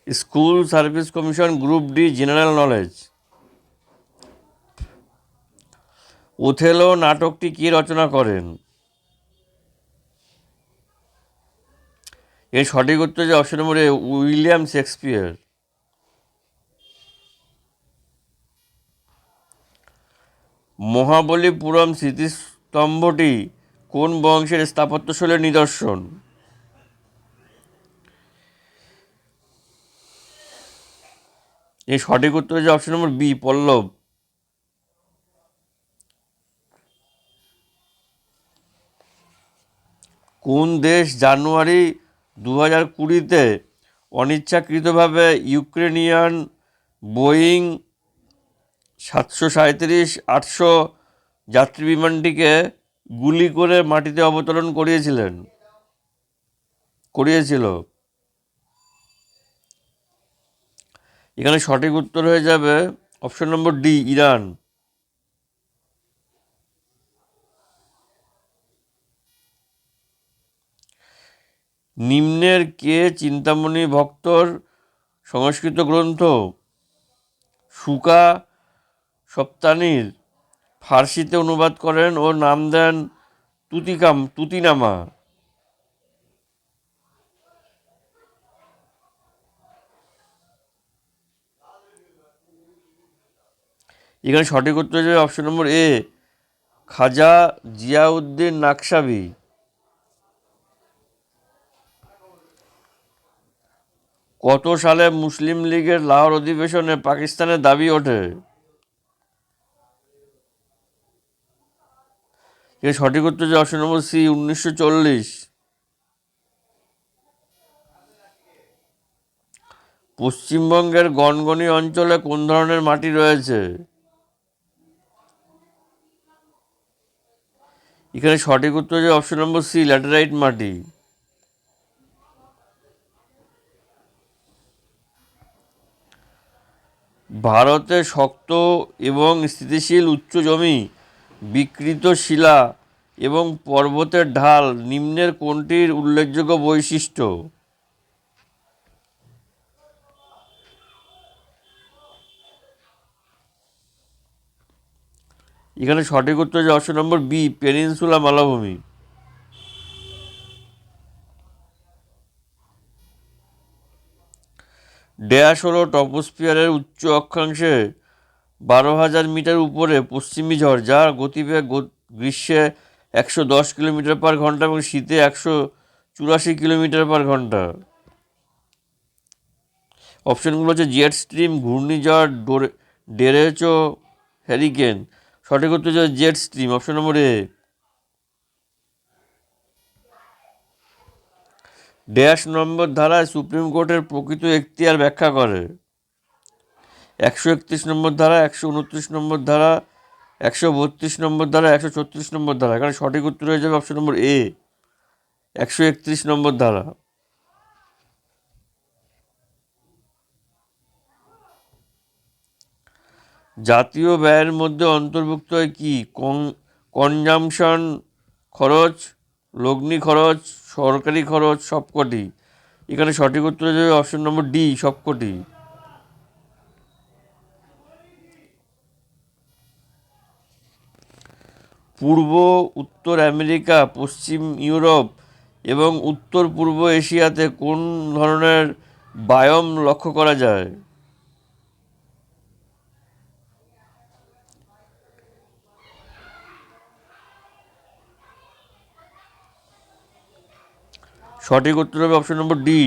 School service commission, group D, general knowledge. Othello নাটকটি কে রচনা করেন? এর সঠিক উত্তর যে অপশন নম্বর এ, উইলিয়াম শেক্সপিয়ার। মহাবলীপুরম স্মৃতিস্তম্ভটি কোন বংশের স্থাপত্যশৈলীর নিদর্শন? এই সঠিক উত্তর যে অপশন নম্বর বি, পল্লব। কোন দেশ জানুয়ারি 2020-তে অনিচ্ছাকৃতভাবে ইউক্রেনিয়ান বোয়িং 737-800 যাত্রী বিমানটিকে গুলি করে মাটিতে অবতরণ করিয়েছিল? এখানে সঠিক উত্তর হয়ে যাবে অপশন নম্বর ডি, ইরান। নিম্নের কে চিন্তামণি ভক্তর সংস্কৃত গ্রন্থ সুকা সপ্তানির ফার্সিতে অনুবাদ করেন ও নাম দেন তুতিনামা? এখানে সঠিক উত্তর হয়ে যাবে অপশন নম্বর এ, খাজা জিয়াউদ্দিন নাকশাবি। কত সালে মুসলিম লীগের লাহোর অধিবেশনে পাকিস্তানের দাবি ওঠে? এর সঠিক উত্তর যে অপশন নম্বর সি, 1940। পশ্চিমবঙ্গের গনগনি অঞ্চলে কোন ধরনের মাটি রয়েছে? এখানে সঠিক উত্তর যে অপশন নম্বর সি, ল্যাটেরাইট মাটি। ভারতে শক্ত এবং স্থিতিশীল উচ্চ জমি, বিকৃত শিলা এবং পর্বতের ঢাল নিম্নের কোনটির উল্লেখযোগ্য বৈশিষ্ট্য? এখানে সঠিক উত্তর যে অপশন নম্বর বি, পেনিনসুলা মালভূমি। ড্যাশ হল টপোস্ফিয়ারের উচ্চ অক্ষাংশে 12,000 মিটার উপরে পশ্চিমী ঝড়, যার গতিবেগ গ্রীষ্মে 110 কিলোমিটার পার ঘন্টা এবং শীতে 184 কিলোমিটার পার ঘন্টা। অপশনগুলো হচ্ছে জেট স্ট্রিম, ঘূর্ণিঝড়, ডেরেচো, হ্যারিকেন। সঠিক উত্তর হচ্ছে জেট স্ট্রিম, অপশন নম্বর এ। ড্যাশ নম্বর ধারায় সুপ্রিম কোর্টের প্রকৃত এখতিয়ার ব্যাখ্যা করে? 131 নম্বর ধারা, 129 নম্বর ধারা, 132 নম্বর ধারা, 136 নম্বর ধারা। এখানে সঠিক উত্তর হয়ে যাবে অপশন নম্বর এ, 131 নম্বর ধারা। জাতীয় ব্যয়ের মধ্যে অন্তর্ভুক্ত হয় কি? কনজামশন খরচ, লগ্নি খরচ, সরকারি খরচ, সবকটি। এখানে সঠিক উত্তর হয়ে যাবে অপশন নম্বর ডি, সবকটি। পূর্ব উত্তর আমেরিকা, পশ্চিম ইউরোপ এবং উত্তর পূর্ব এশিয়াতে কোন ধরনের বায়োম লক্ষ্য করা যায়? সঠিক উত্তর হবে অপশন নম্বর ডি,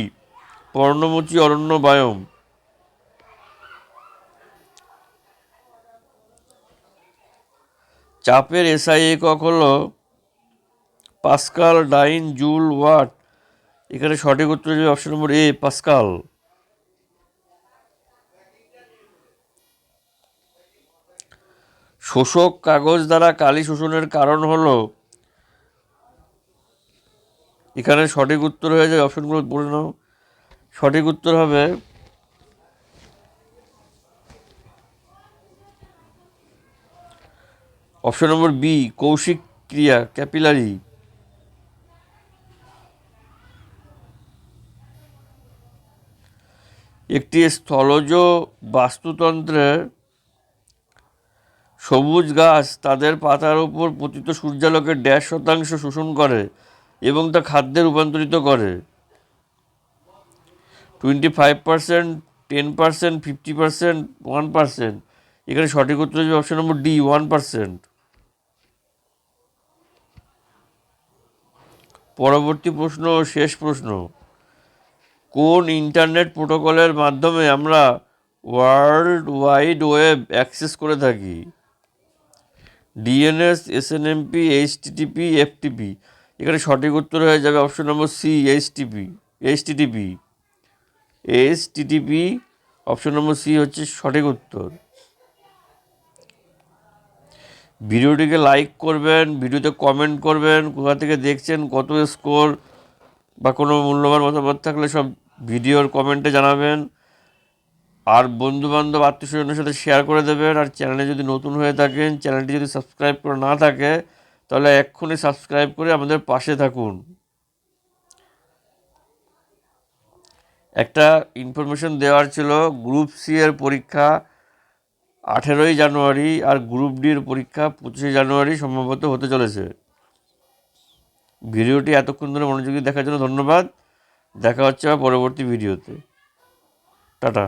পর্ণমোচী অরণ্য বায়োম। চাপের এসআই একক হল পাস্কাল, ডাইন, জুল, ওয়াট। এখানে সঠিক উত্তর হবে অপশন নম্বর এ, পাস্কাল। শোষক কাগজ দ্বারা কালি শোষণের কারণ হলো? এখানে সঠিক উত্তর হয়ে যায়, অপশনগুলো পড়ে নাও। সঠিক উত্তর হবে অপশন নম্বর বি, কৌশিক ক্রিয়া, ক্যাপিলারি। একটি স্থলজ বাস্তুতন্ত্রের সবুজ গাছ তাদের পাতার উপর পতিত সূর্যালোকের 1% শোষণ করে এবং তা খাদ্যে রূপান্তরিত করে। 25%, 10%, 50%, 1%। এখানে সঠিক উত্তর হবে অপশন নম্বর ডি, 1%। পরবর্তী প্রশ্ন, শেষ প্রশ্ন, কোন ইন্টারনেট প্রোটোকলের মাধ্যমে আমরা ওয়ার্ল্ড ওয়াইড ওয়েব অ্যাক্সেস করে থাকি? DNS, SNMP, HTTP, FTP. এখানে সঠিক উত্তর হয়ে যাবে option number C, HTTP. Option number C হচ্ছে সঠিক উত্তর। ভিডিওটিকে লাইক করবেন, ভিডিওতে কমেন্ট করবেন, কোথা থেকে দেখছেন, কত স্কোর বা কোনো মূল্যবান মতামত থাকলে সব ভিডিওর কমেন্টে জানাবেন। আর বন্ধুবান্ধব আত্মীয়স্বজনের সাথে শেয়ার করে দেবেন। আর চ্যানেলে যদি নতুন হয়ে থাকেন, চ্যানেলটি যদি সাবস্ক্রাইব করে না থাকে, তাহলে এক্ষুনি সাবস্ক্রাইব করে আমাদের পাশে থাকুন। একটা ইনফরমেশন দেওয়ার ছিল, গ্রুপ সি এর পরীক্ষা 18ই জানুয়ারি আর গ্রুপ ডির পরীক্ষা 25শে জানুয়ারি সম্ভবত হতে চলেছে। ভিডিওটি এতক্ষণ ধরে মনোযোগী দেখার জন্য ধন্যবাদ। দেখা হচ্ছে আবার পরবর্তী ভিডিওতে। টাটা।